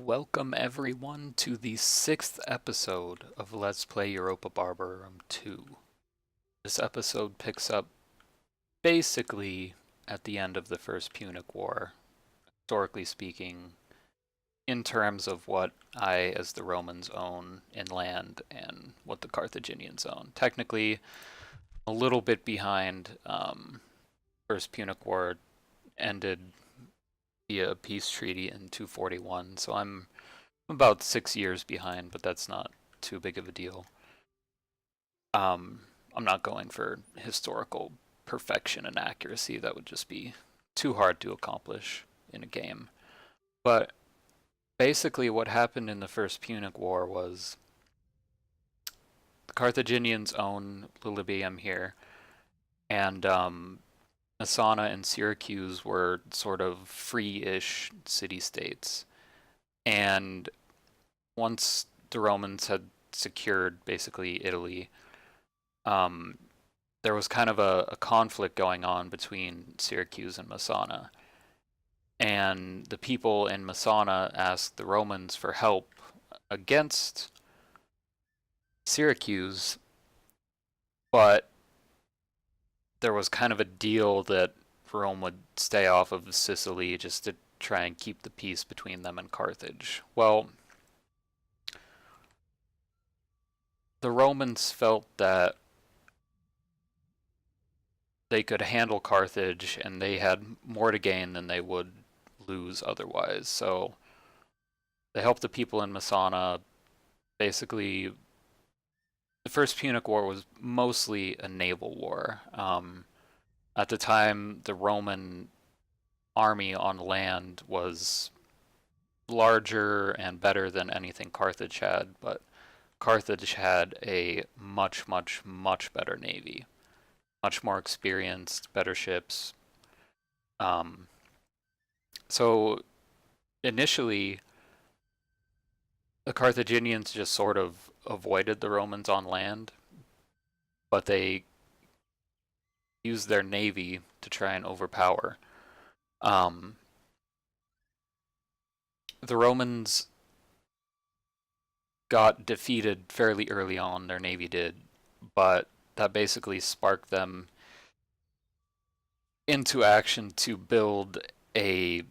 Welcome everyone to the 6th episode of Let's Play Europa Barbarorum 2. This episode picks up basically at the end of the First Punic War, historically speaking, in terms of what I, as the Romans, own in land and what the Carthaginians own. Technically, a little bit behind. First Punic War ended via a peace treaty in 241, so I'm about 6 years behind, but that's not too big of a deal. I'm not going for historical perfection and accuracy. That would just be too hard to accomplish in a game. But basically what happened in the First Punic War was the Carthaginians own Lilybaeum here, and Messana and Syracuse were sort of free-ish city-states. And once the Romans had secured basically Italy, there was kind of a conflict going on between Syracuse and Messana. And the people in Messana asked the Romans for help against Syracuse, but there was kind of a deal that Rome would stay off of Sicily just to try and keep the peace between them and Carthage. Well, the Romans felt that they could handle Carthage and they had more to gain than they would lose otherwise. So they helped the people in Messana. Basically, the First Punic War was mostly a naval war. At the time, the Roman army on land was larger and better than anything Carthage had, but Carthage had a much, much, much better navy. Much more experienced, better ships. So initially, the Carthaginians just sort of avoided the Romans on land, but they used their navy to try and overpower. The Romans got defeated fairly early on, their navy did, but that basically sparked them into action to build a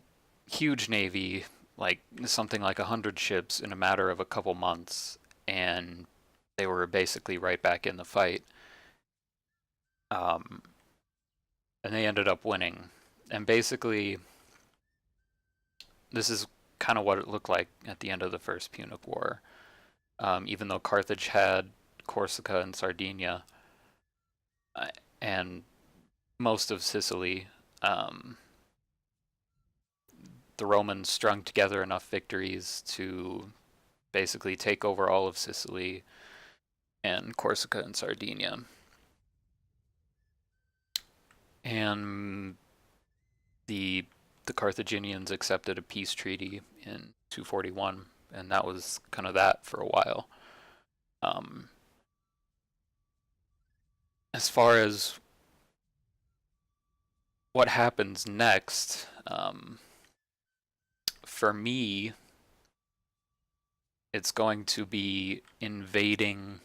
huge navy, like something like 100 ships in a matter of a couple months, and they were basically right back in the fight. And they ended up winning. And basically, this is kind of what it looked like at the end of the First Punic War. Even though Carthage had Corsica and Sardinia, and most of Sicily, the Romans strung together enough victories to basically take over all of Sicily and Corsica and Sardinia. And the Carthaginians accepted a peace treaty in 241, and that was kind of that for a while. As far as what happens next, for me, it's going to be invading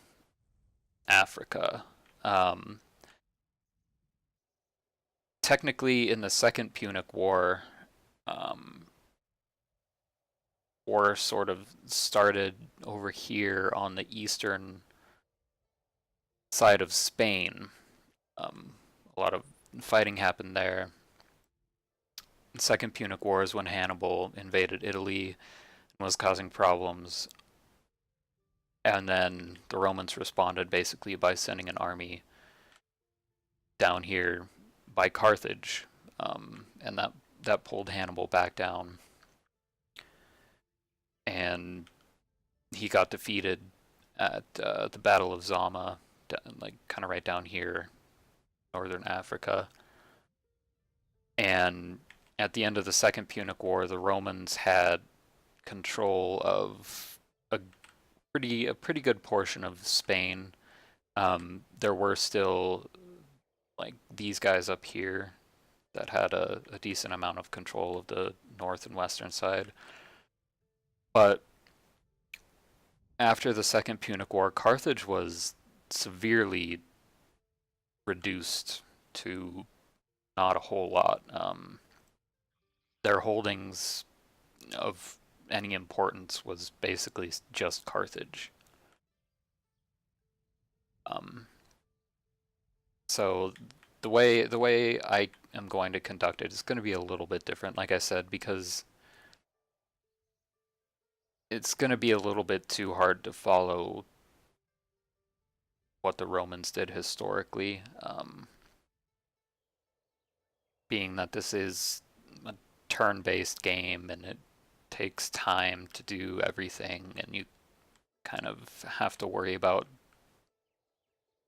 Africa. Technically, in the Second Punic War, war sort of started over here on the eastern side of Spain. A lot of fighting happened there. The Second Punic War is when Hannibal invaded Italy and was causing problems. And then the Romans responded basically by sending an army down here by Carthage, and that pulled Hannibal back down. And he got defeated at the Battle of Zama, like kind of right down here, northern Africa. And at the end of the Second Punic War, the Romans had control of a pretty good portion of Spain. There were still like these guys up here that had a decent amount of control of the north and western side. But after the Second Punic War, Carthage was severely reduced to not a whole lot. Their holdings of any importance was basically just Carthage. So the way I am going to conduct it is going to be a little bit different, like I said, because it's going to be a little bit too hard to follow what the Romans did historically, being that this is a turn-based game and it takes time to do everything, and you kind of have to worry about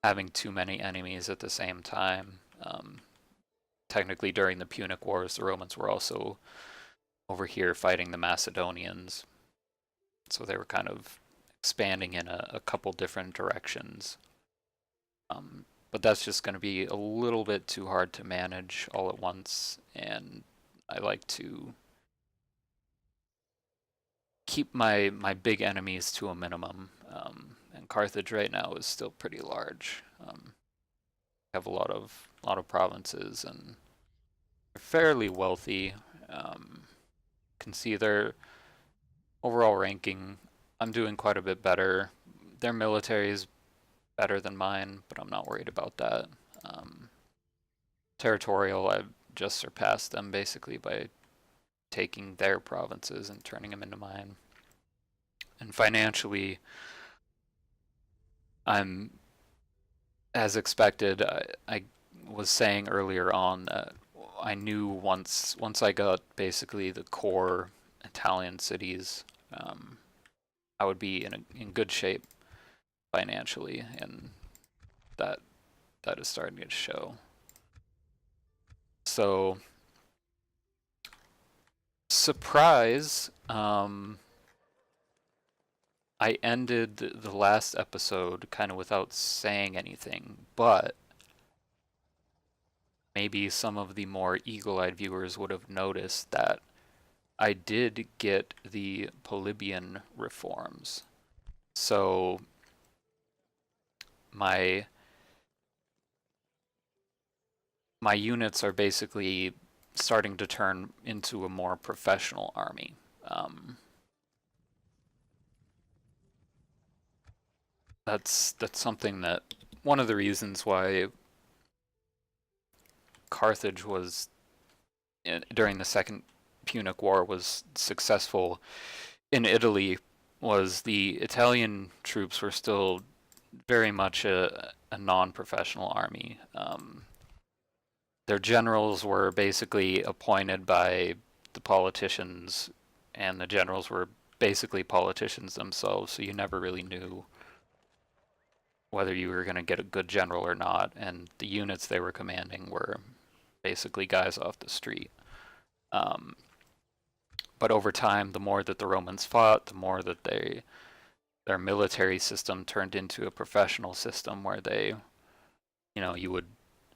having too many enemies at the same time. Technically, during the Punic Wars, the Romans were also over here fighting the Macedonians, so they were kind of expanding in a couple different directions. But that's just going to be a little bit too hard to manage all at once, and I like to keep my big enemies to a minimum. And Carthage right now is still pretty large. Have a lot of provinces, and they're fairly wealthy. Can see their overall ranking. I'm doing quite a bit better. Their military is better than mine, but I'm not worried about that. Territorial, I've just surpassed them basically by taking their provinces and turning them into mine. And financially, I'm, as expected, I was saying earlier on that I knew once I got basically the core Italian cities, I would be in good shape financially, and that is starting to show. So, surprise, I ended the last episode kind of without saying anything, but maybe some of the more eagle-eyed viewers would have noticed that I did get the Polybian reforms. So my units are basically starting to turn into a more professional army. That's something that one of the reasons why Carthage was during the Second Punic War was successful in Italy was the Italian troops were still very much a non-professional army. Their generals were basically appointed by the politicians, and the generals were basically politicians themselves, so you never really knew whether you were going to get a good general or not, and the units they were commanding were basically guys off the street. But over time, the more that the Romans fought, the more that their military system turned into a professional system where they, you would,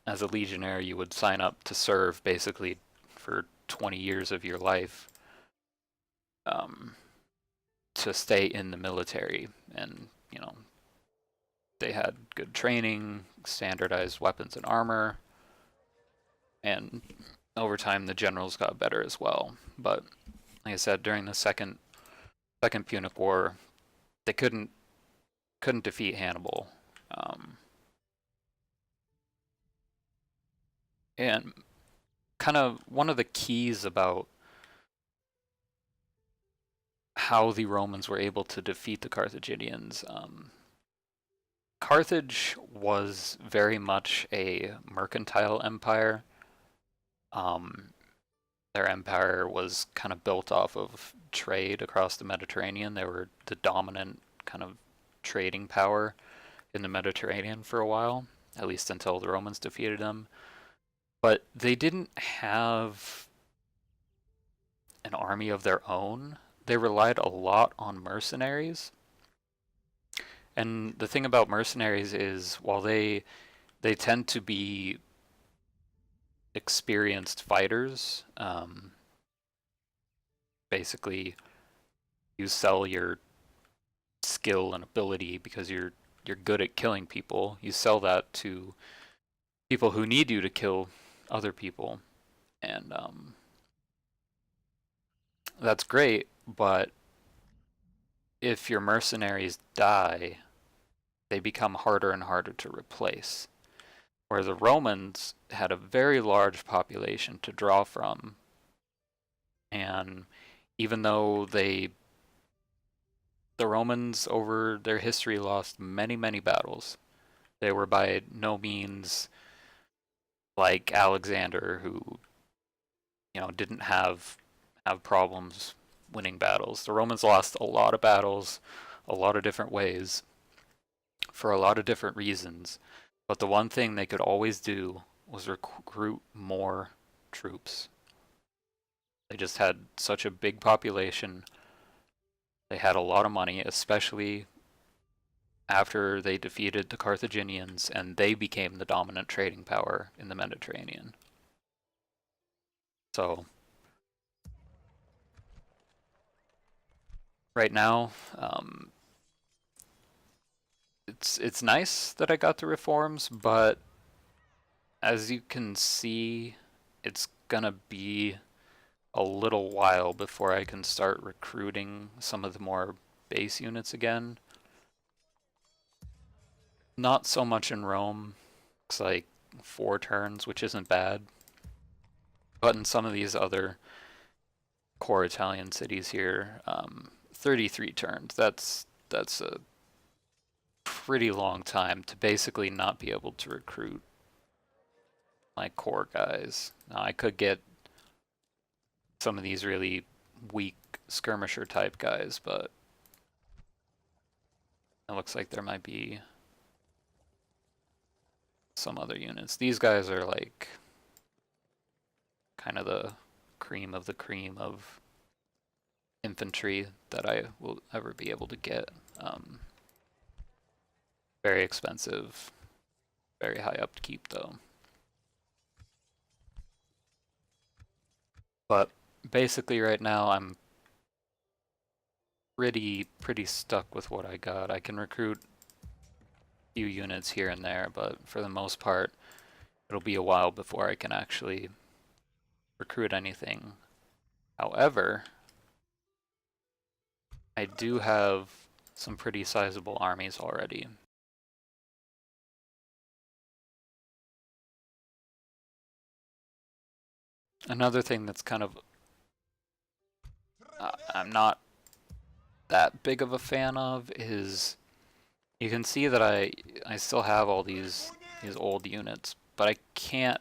as a legionnaire, you would sign up to serve basically for 20 years of your life to stay in the military. And, they had good training, standardized weapons and armor, and over time the generals got better as well. But like I said, during the second Punic War, they couldn't defeat Hannibal. And kind of one of the keys about how the Romans were able to defeat the Carthaginians, Carthage was very much a mercantile empire. Their empire was kind of built off of trade across the Mediterranean. They were the dominant kind of trading power in the Mediterranean for a while, at least until the Romans defeated them. But they didn't have an army of their own. They relied a lot on mercenaries. And the thing about mercenaries is, while they tend to be experienced fighters, basically You sell your skill and ability because you're good at killing people. You sell that to people who need you to kill other people, and that's great. But if your mercenaries die, they become harder and harder to replace. Where the Romans had a very large population to draw from, and even though the Romans over their history lost many, many battles, they were by no means like Alexander, who didn't have problems winning battles. The Romans lost a lot of battles, a lot of different ways, for a lot of different reasons. But the one thing they could always do was recruit more troops. They just had such a big population. They had a lot of money, especially after they defeated the Carthaginians, and they became the dominant trading power in the Mediterranean. So right now, it's nice that I got the reforms, but as you can see, it's gonna be a little while before I can start recruiting some of the more base units again. Not so much in Rome. It's like 4 turns, which isn't bad. But in some of these other core Italian cities here, 33 turns. That's a pretty long time to basically not be able to recruit my core guys. Now I could get some of these really weak skirmisher type guys, but it looks like there might be some other units. These guys are like kind of the cream of the cream of infantry that I will ever be able to get. Very expensive, very high upkeep though. But basically right now I'm pretty stuck with what I got. I can recruit a few units here and there, but for the most part it'll be a while before I can actually recruit anything. However, I do have some pretty sizable armies already. Another thing that's kind of I'm not that big of a fan of is you can see that I still have all these old units, but I can't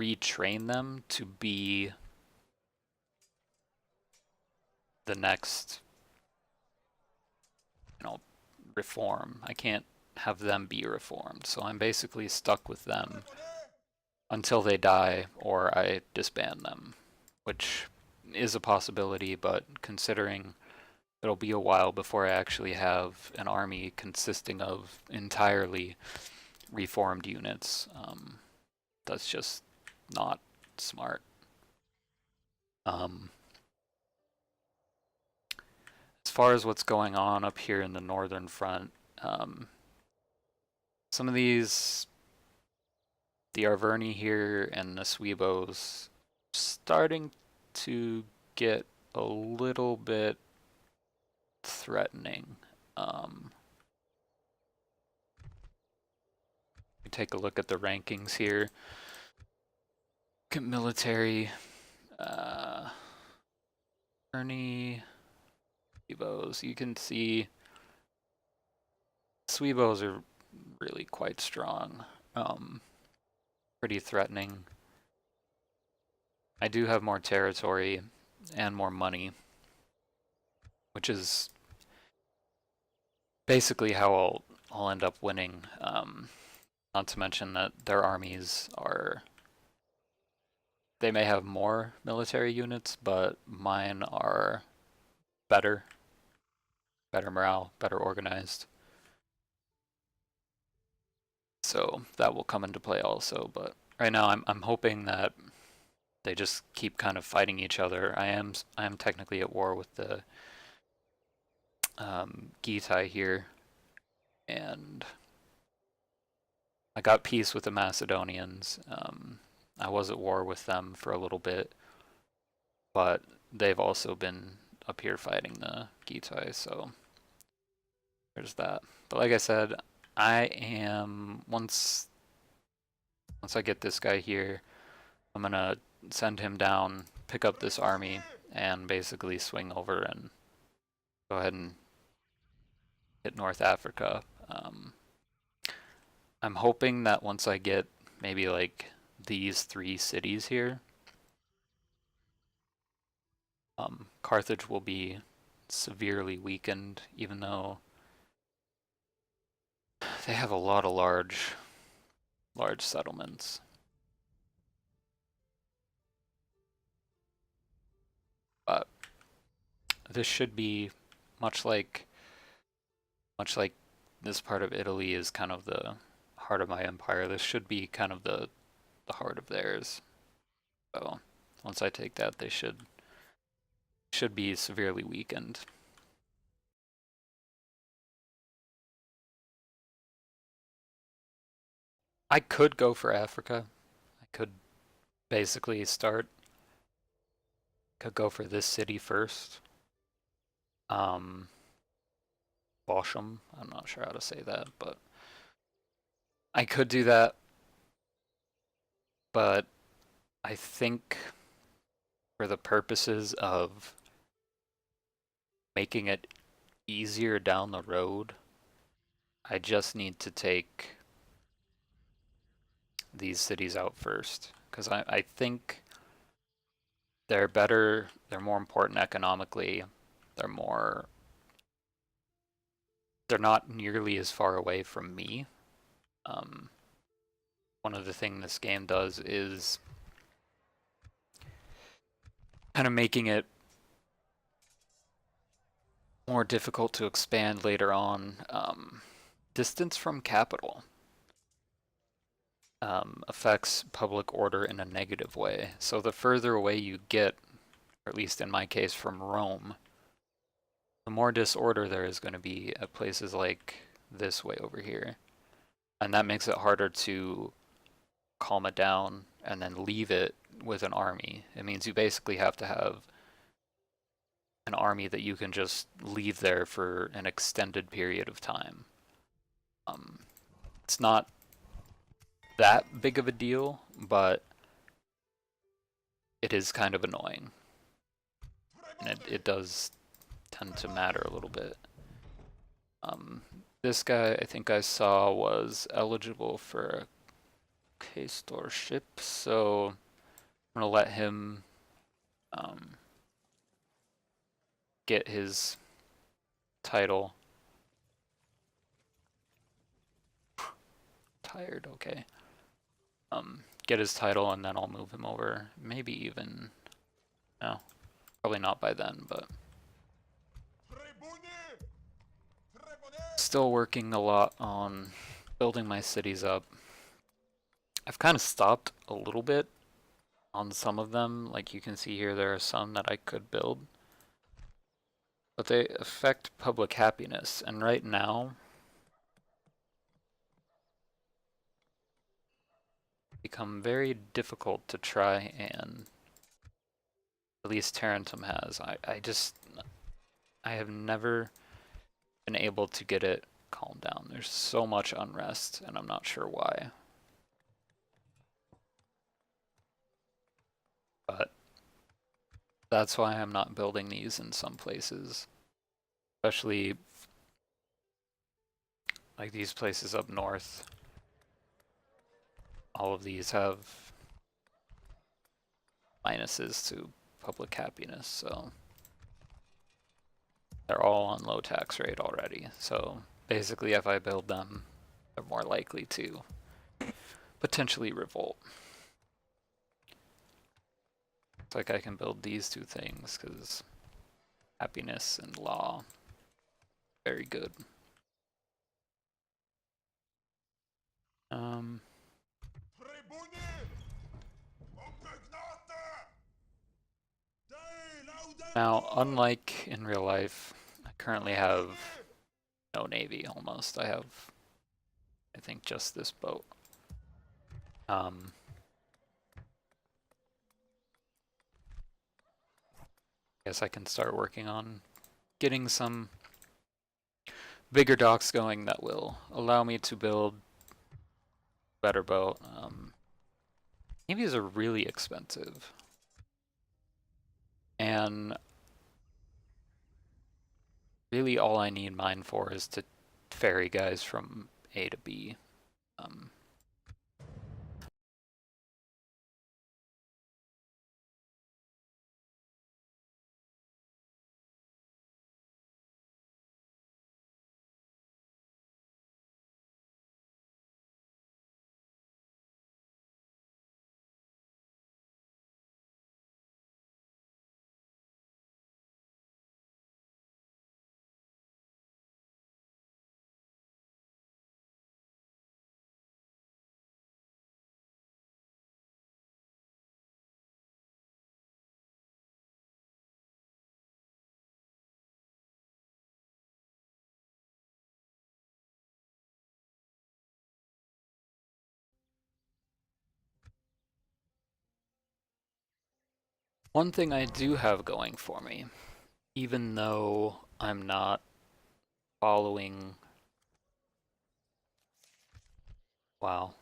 retrain them to be the next reform. I can't have them be reformed, so I'm basically stuck with them until they die or I disband them, which is a possibility, but considering it'll be a while before I actually have an army consisting of entirely reformed units, that's just not smart. As far as what's going on up here in the northern front, some of these, the Arverni here and the Suebos, starting to get a little bit threatening. We take a look at the rankings here. Look at military. Ernie, Suebos. You can see Suebos are really quite strong. Pretty threatening. I do have more territory and more money, which is basically how I'll end up winning. Not to mention that their armies are, they may have more military units, but mine are better morale, better organized. So that will come into play also, but right now I'm hoping that they just keep kind of fighting each other. I am technically at war with the Gitai here, and I got peace with the Macedonians. I was at war with them for a little bit, but they've also been up here fighting the Gitai, so there's that. But like I said, I am once I get this guy here, I'm gonna send him down, pick up this army, and basically swing over and go ahead and hit North Africa. I'm hoping that once I get maybe like these 3 cities here, Carthage will be severely weakened, even though they have a lot of large settlements. But this should be much like this part of Italy is kind of the heart of my empire. This should be kind of the heart of theirs. So once I take that, they should be severely weakened. I could go for Africa. I could basically could go for this city first. Bosham, I'm not sure how to say that, but I could do that. But I think for the purposes of making it easier down the road, I just need to take these cities out first, because I think they're better, they're more important economically, they're not nearly as far away from me. One of the things this game does is kind of making it more difficult to expand later on. Distance from capital affects public order in a negative way. So the further away you get, or at least in my case from Rome, the more disorder there is going to be at places like this way over here. And that makes it harder to calm it down and then leave it with an army. It means you basically have to have an army that you can just leave there for an extended period of time. It's not that big of a deal, but it is kind of annoying. And it does tend to matter a little bit. This guy I think I saw was eligible for a quaestorship, so I'm gonna let him get his title. Tired, okay. Get his title and then I'll move him over. Maybe even, no, probably not by then, but still working a lot on building my cities up. I've kind of stopped a little bit on some of them. Like you can see here, there are some that I could build, but they affect public happiness, and right now become very difficult to try and, at least Tarentum has. I have never been able to get it calmed down. There's so much unrest, and I'm not sure why. But that's why I'm not building these in some places. Especially like these places up north. All of these have minuses to public happiness, so they're all on low tax rate already. So basically if I build them, they're more likely to potentially revolt. It's like I can build these 2 things because happiness and law, very good. Now, unlike in real life, I currently have no navy almost. I have, I think, just this boat. Guess I can start working on getting some bigger docks going that will allow me to build a better boat. Navies are really expensive. And really all I need mine for is to ferry guys from A to B. One thing I do have going for me, even though I'm not following... Wow.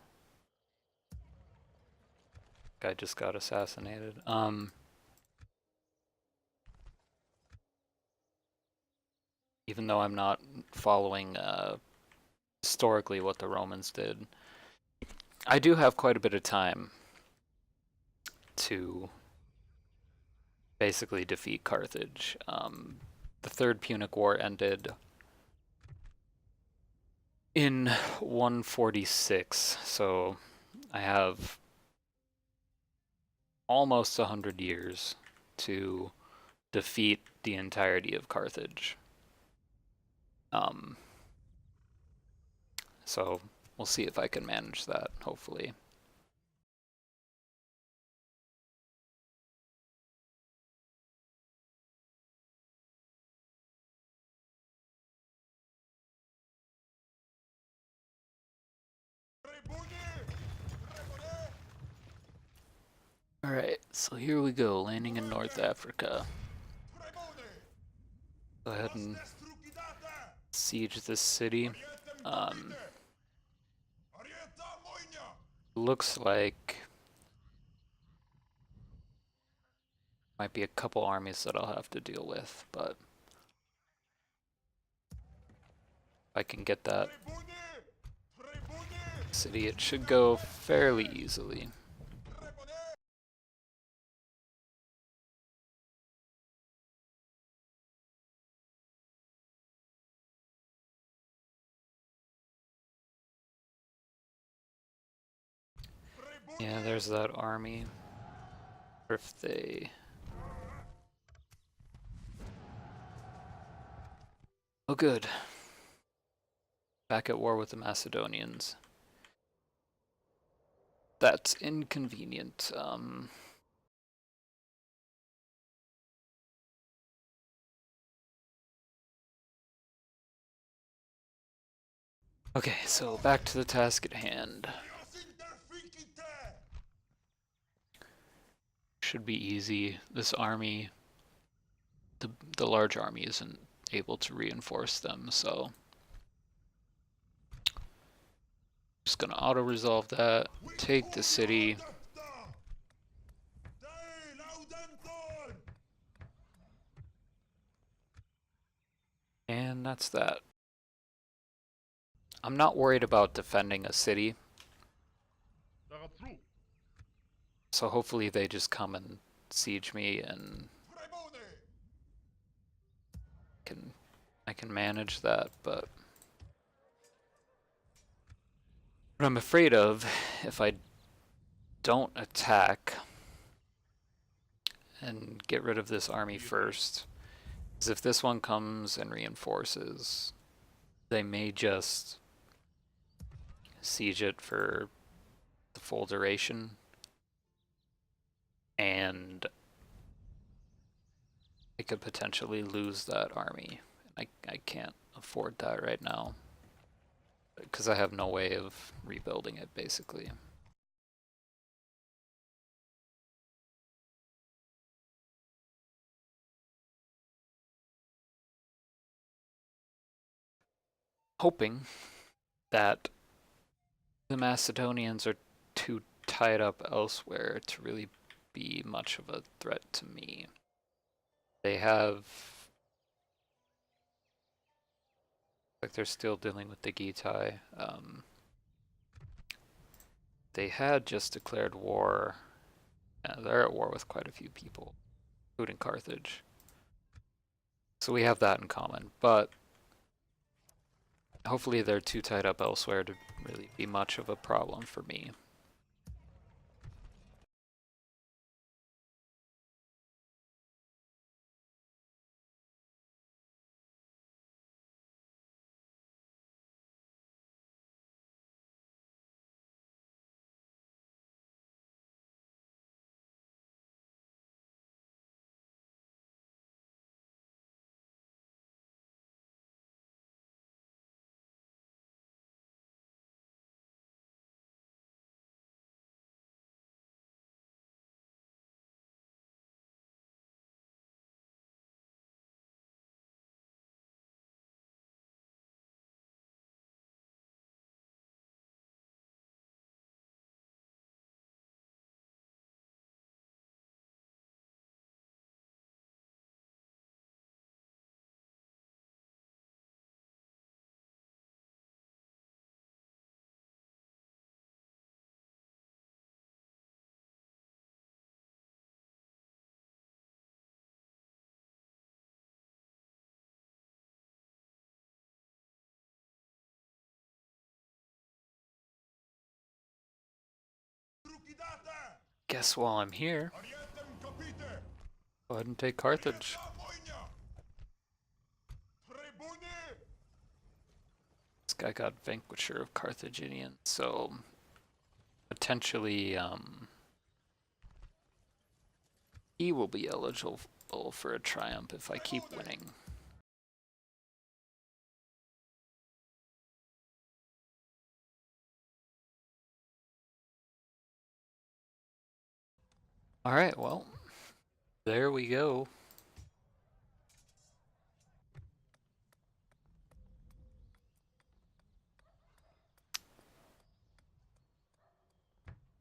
Guy just got assassinated. Even though I'm not following historically what the Romans did, I do have quite a bit of time to basically defeat Carthage. The Third Punic War ended in 146, so I have almost 100 years to defeat the entirety of Carthage. So we'll see if I can manage that, hopefully. Alright, so here we go, landing in North Africa. Go ahead and siege this city. Looks like might be a couple armies that I'll have to deal with, but if I can get that city, it should go fairly easily. Yeah, there's that army. If they... Oh good. Back at war with the Macedonians. That's inconvenient. Okay, so back to the task at hand. Should be easy. This army, the large army isn't able to reinforce them, so just gonna auto-resolve that, take the city. And that's that. I'm not worried about defending a city, so hopefully they just come and siege me and I can manage that, but what I'm afraid of, if I don't attack and get rid of this army first, is if this one comes and reinforces, they may just siege it for the full duration, and I could potentially lose that army. I can't afford that right now, because I have no way of rebuilding it, basically. Hoping that the Macedonians are too tied up elsewhere to really be much of a threat to me. They have, like, they're still dealing with the Gitai. They had just declared war. They're at war with quite a few people, including Carthage. So we have that in common, but hopefully they're too tied up elsewhere to really be much of a problem for me. Guess while I'm here, go ahead and take Carthage. This guy got Vanquisher of Carthaginians, so potentially he will be eligible for a triumph if I keep winning. Alright, well, there we go.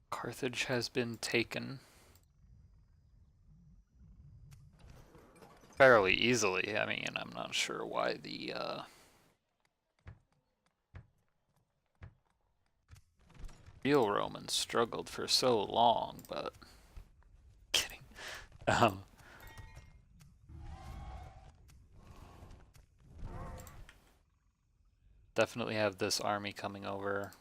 Carthage has been taken fairly easily. I mean, I'm not sure why the real Romans struggled for so long, but kidding. Definitely have this army coming over.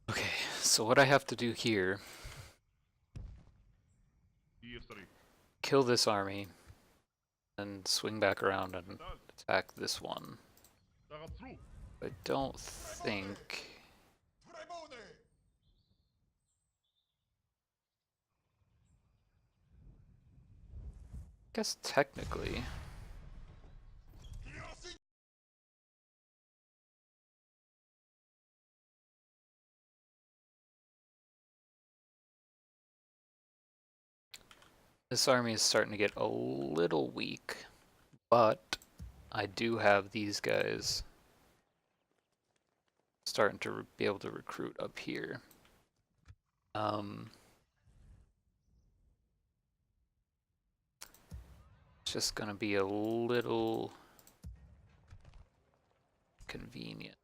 Okay, so what I have to do here, kill this army, and swing back around and attack this one. I don't think... I guess technically... This army is starting to get a little weak, but I do have these guys starting to be able to recruit up here. It's just gonna be a little convenient.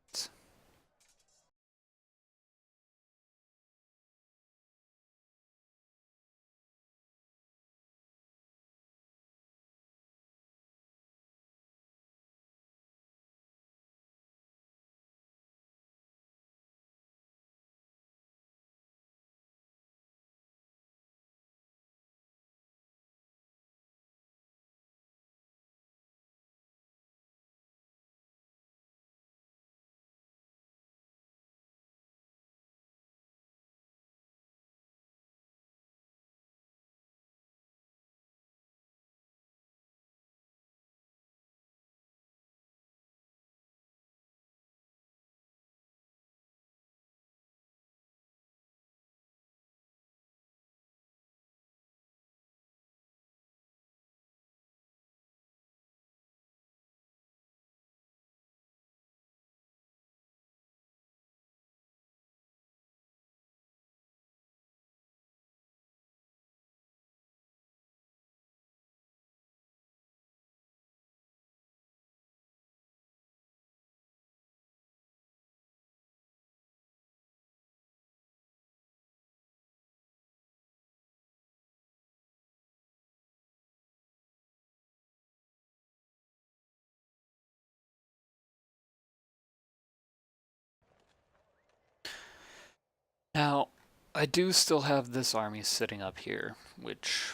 Now, I do still have this army sitting up here, which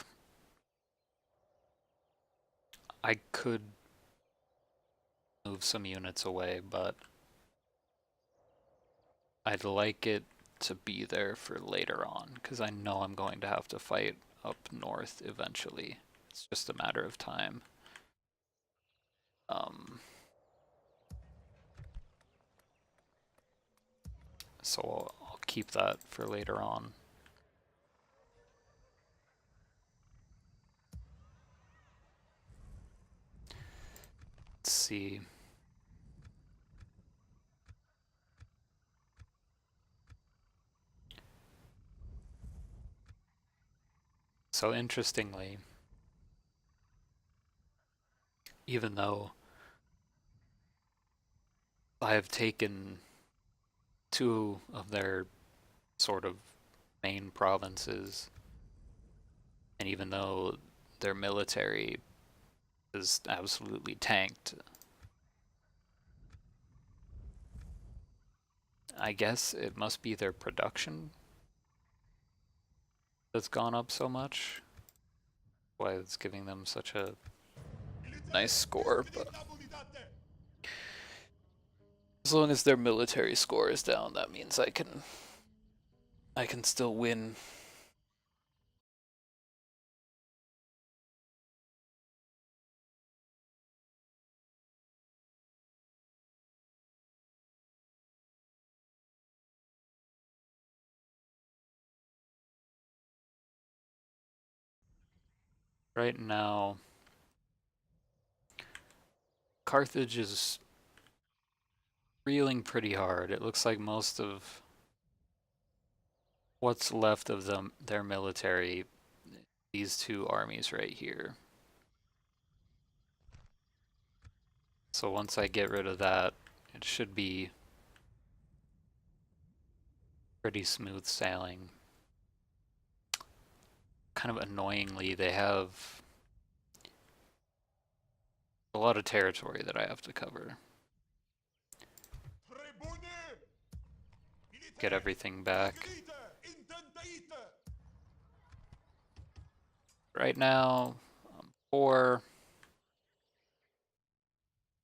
I could move some units away, but I'd like it to be there for later on, because I know I'm going to have to fight up north eventually. It's just a matter of time. So I'll keep that for later on. Let's see. So interestingly, even though I have taken two of their sort of main provinces, and even though their military is absolutely tanked, I guess it must be their production that's gone up so much. Why it's giving them such a nice score, but as long as their military score is down, that means I can still win. Right now, Carthage is reeling pretty hard. It looks like most of what's left of their military, these two armies right here. So once I get rid of that, it should be pretty smooth sailing. Kind of annoyingly, they have a lot of territory that I have to cover. Get everything back. Right now, I'm poor.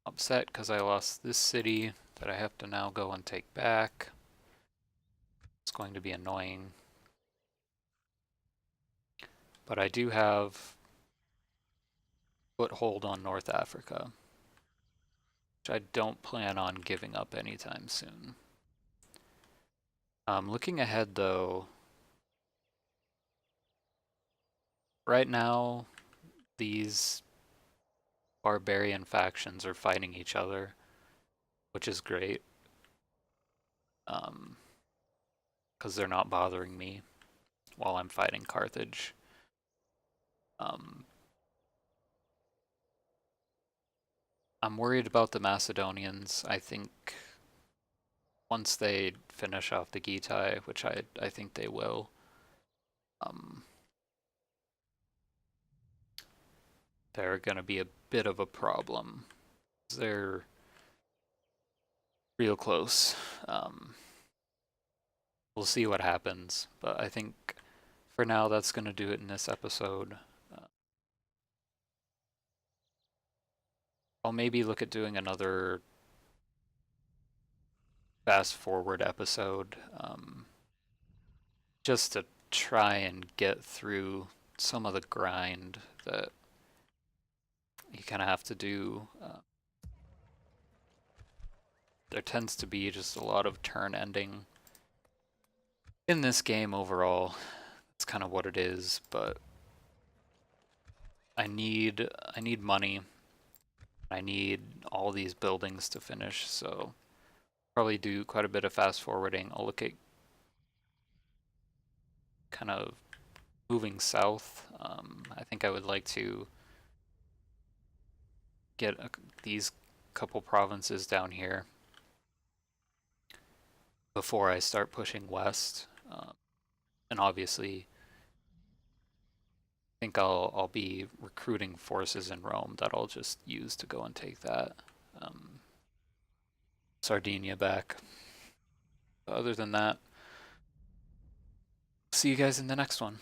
Upset because I lost this city that I have to now go and take back. It's going to be annoying. But I do have foothold on North Africa, which I don't plan on giving up anytime soon. Looking ahead though, right now, these barbarian factions are fighting each other, which is great. Because they're not bothering me while I'm fighting Carthage. I'm worried about the Macedonians. I think once they finish off the Gitai, which I think they will, they're going to be a bit of a problem. They're real close. We'll see what happens, but I think for now that's going to do it in this episode. I'll maybe look at doing another fast forward episode just to try and get through some of the grind that you kind of have to do. There tends to be just a lot of turn ending in this game overall. That's kind of what it is, but I need money. I need all these buildings to finish, so probably do quite a bit of fast forwarding. I'll look at kind of moving south. I think I would like to get these couple provinces down here before I start pushing west. And obviously, I think I'll be recruiting forces in Rome that I'll just use to go and take that. Sardinia back. But other than that, see you guys in the next one.